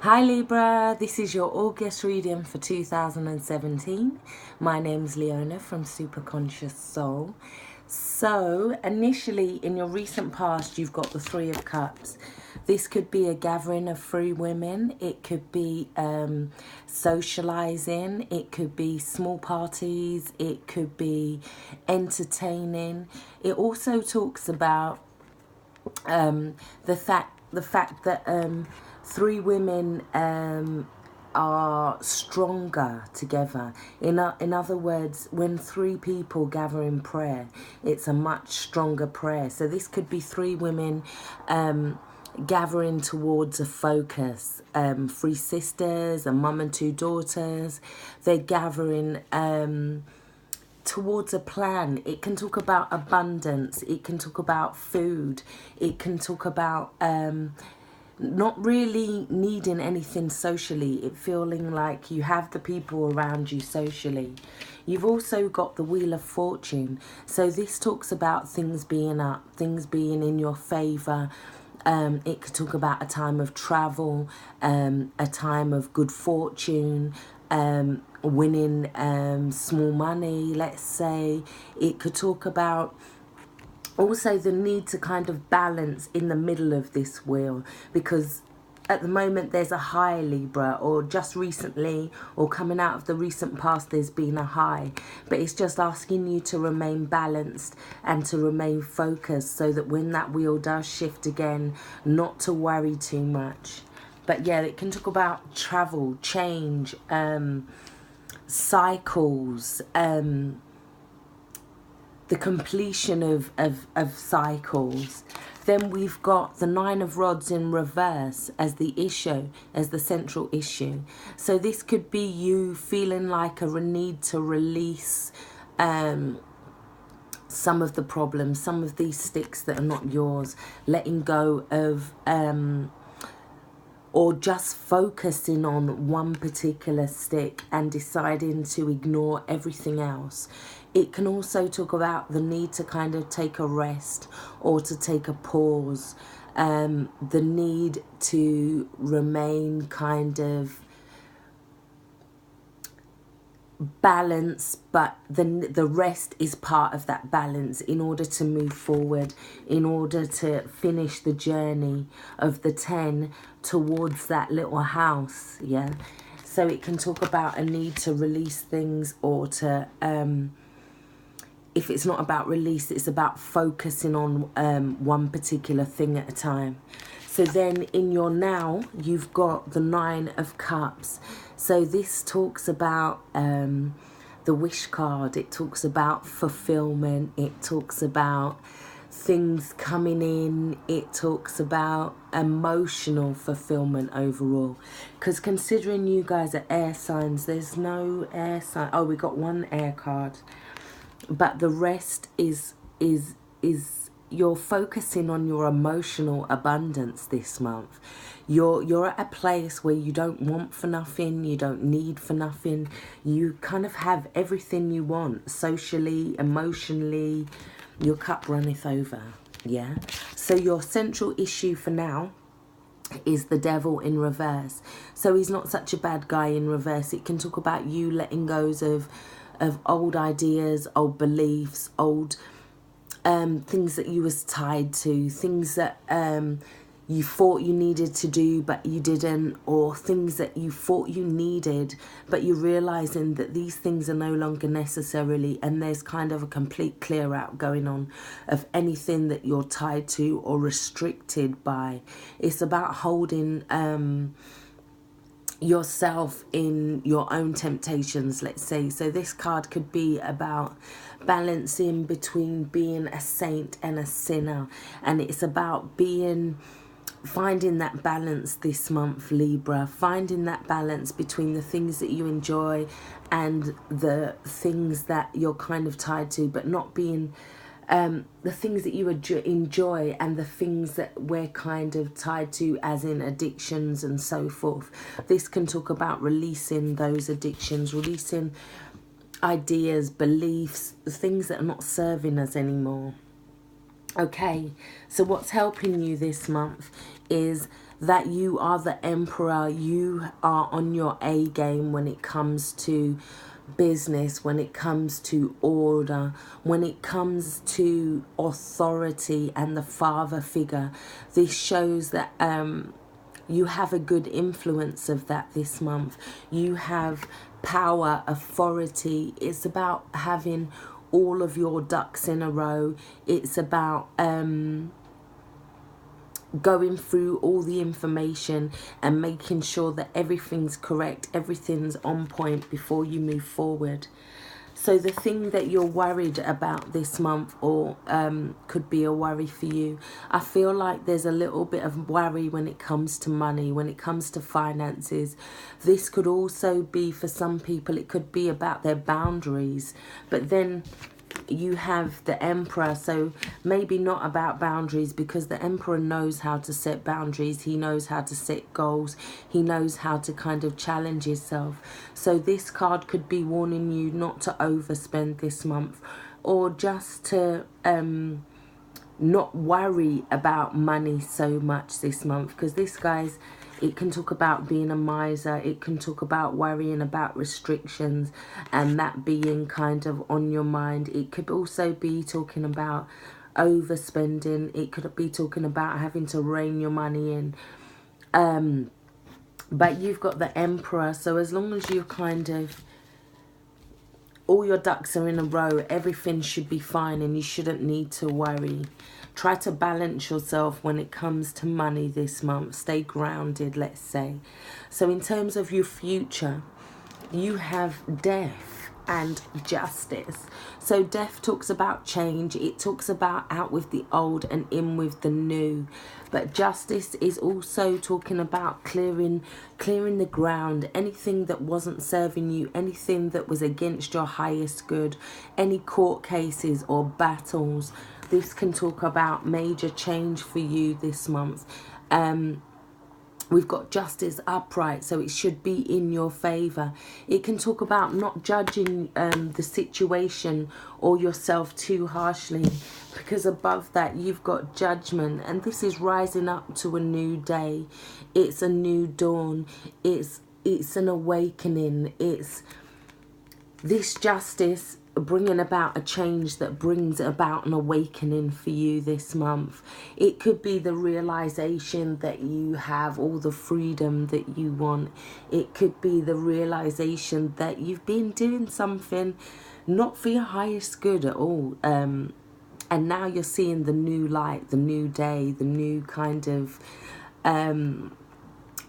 Hi Libra, this is your August reading for 2017. My name's Leona from Super Conscious Soul. So, initially in your recent past, you've got the Three of Cups. This could be a gathering of free women. It could be socializing. It could be small parties. It could be entertaining. It also talks about the fact that three women are stronger together. In other words, when three people gather in prayer, it's a much stronger prayer. So this could be three women gathering towards a focus. Three sisters, a mum and two daughters. They're gathering towards a plan. It can talk about abundance. It can talk about food. It can talk about not really needing anything socially. It feeling like you have the people around you socially. You've also got the Wheel of Fortune. So this talks about things being up, things being in your favour. It could talk about a time of travel, a time of good fortune, winning small money, let's say. It could talk about also the need to kind of balance in the middle of this wheel, because at the moment there's a high, Libra, or just recently or coming out of the recent past there's been a high, but it's just asking you to remain balanced and to remain focused so that when that wheel does shift again, not to worry too much. But yeah, it can talk about travel, change, cycles, the completion of cycles. Then we've got the Nine of Rods in reverse as the issue, as the central issue. So this could be you feeling like a need to release some of the problems, some of these sticks that are not yours, letting go of or just focusing on one particular stick and deciding to ignore everything else. It can also talk about the need to kind of take a rest or to take a pause, the need to remain kind of balance, but the rest is part of that balance in order to move forward, in order to finish the journey of the 10 towards that little house. Yeah, so it can talk about a need to release things, or to if it's not about release, it's about focusing on one particular thing at a time. So then in your now, you've got the Nine of Cups. So this talks about the wish card. It talks about fulfillment. It talks about things coming in. It talks about emotional fulfillment overall. Because considering you guys are air signs, there's no air sign. Oh, we got one air card. But the rest is you're focusing on your emotional abundance this month. You're at a place where you don't want for nothing, you don't need for nothing. You kind of have everything you want, socially, emotionally. Your cup runneth over. Yeah. So your central issue for now is the Devil in reverse. So he's not such a bad guy in reverse. It can talk about you letting go of old ideas, old beliefs, old things that you was tied to, things that you thought you needed to do but you didn't, or things that you thought you needed but you're realizing that these things are no longer necessarily, and there's kind of a complete clear out going on of anything that you're tied to or restricted by. It's about holding yourself in your own temptations, let's say. So this card could be about balancing between being a saint and a sinner, and it's about finding that balance this month, Libra, finding that balance between the things that you enjoy and the things that you're kind of tied to, but not being the things that you enjoy and the things that we're kind of tied to, as in addictions and so forth. This can talk about releasing those addictions, releasing ideas, beliefs, the things that are not serving us anymore. Okay, so what's helping you this month is that you are the emperor. You are on your A game when it comes to business, when it comes to order, when it comes to authority and the father figure. This shows that you have a good influence of that this month. You have power, authority. It's about having all of your ducks in a row. It's about going through all the information and making sure that everything's correct, everything's on point before you move forward. So the thing that you're worried about this month, or could be a worry for you, I feel like there's a little bit of worry when it comes to money, when it comes to finances. This could also be, for some people, it could be about their boundaries. But then you have the emperor, so maybe not about boundaries, because the emperor knows how to set boundaries. He knows how to set goals. He knows how to kind of challenge himself. So this card could be warning you not to overspend this month, or just to not worry about money so much this month, because this, guys, it can talk about being a miser. It can talk about worrying about restrictions and that being kind of on your mind. It could also be talking about overspending. It could be talking about having to rein your money in. But you've got the emperor. So as long as you're kind of, all your ducks are in a row, everything should be fine and you shouldn't need to worry. Try to balance yourself when it comes to money this month. Stay grounded, let's say. So in terms of your future, you have death and justice. So death talks about change. It talks about out with the old and in with the new. But justice is also talking about clearing the ground. Anything that wasn't serving you, anything that was against your highest good, any court cases or battles. This can talk about major change for you this month. We've got justice upright, so it should be in your favor. It can talk about not judging the situation or yourself too harshly, because above that you've got judgment, and this is rising up to a new day. It's a new dawn. It's an awakening. It's this justice bringing about a change that brings about an awakening for you this month. It could be the realization that you have all the freedom that you want. It could be the realization that you've been doing something not for your highest good at all, and now you're seeing the new light, the new day, the new kind of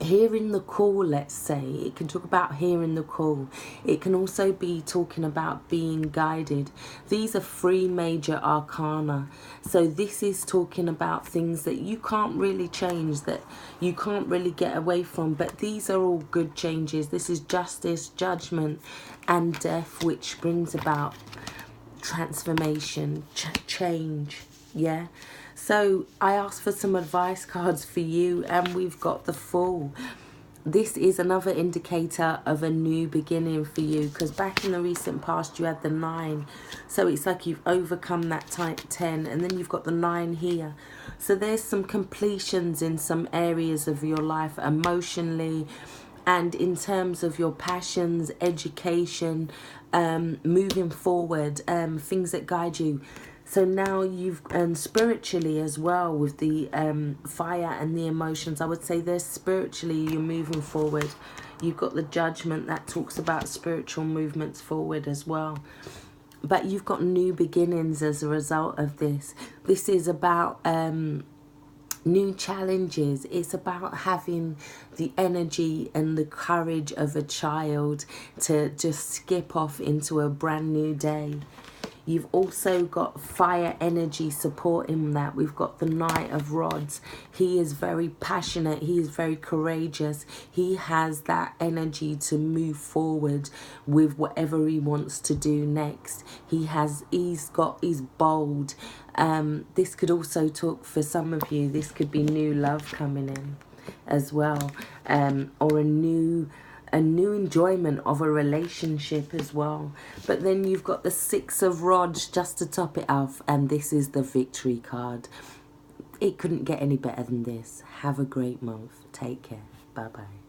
hearing the call, let's say. It can talk about hearing the call. It can also be talking about being guided. These are 3 major arcana. So this is talking about things that you can't really change, that you can't really get away from. But these are all good changes. This is justice, judgment, and death, which brings about transformation, change. Yeah. So I asked for some advice cards for you, and we've got the Fool. This is another indicator of a new beginning for you, because back in the recent past you had the 9. So it's like you've overcome that type 10, and then you've got the 9 here. So there's some completions in some areas of your life emotionally, and in terms of your passions, education, moving forward, things that guide you. So now you've, spiritually as well, with the fire and the emotions, I would say there's spiritually you're moving forward. You've got the judgment that talks about spiritual movements forward as well. But you've got new beginnings as a result of this. This is about new challenges. It's about having the energy and the courage of a child to just skip off into a brand new day. You've also got fire energy supporting that. We've got the Knight of Rods. He is very passionate. He is very courageous. He has that energy to move forward with whatever he wants to do next. He's bold. This could also talk for some of you. This could be new love coming in as well, or a new enjoyment of a relationship as well. But then you've got the 6 of Rods just to top it off, and this is the Victory card. It couldn't get any better than this. Have a great month. Take care. Bye-bye.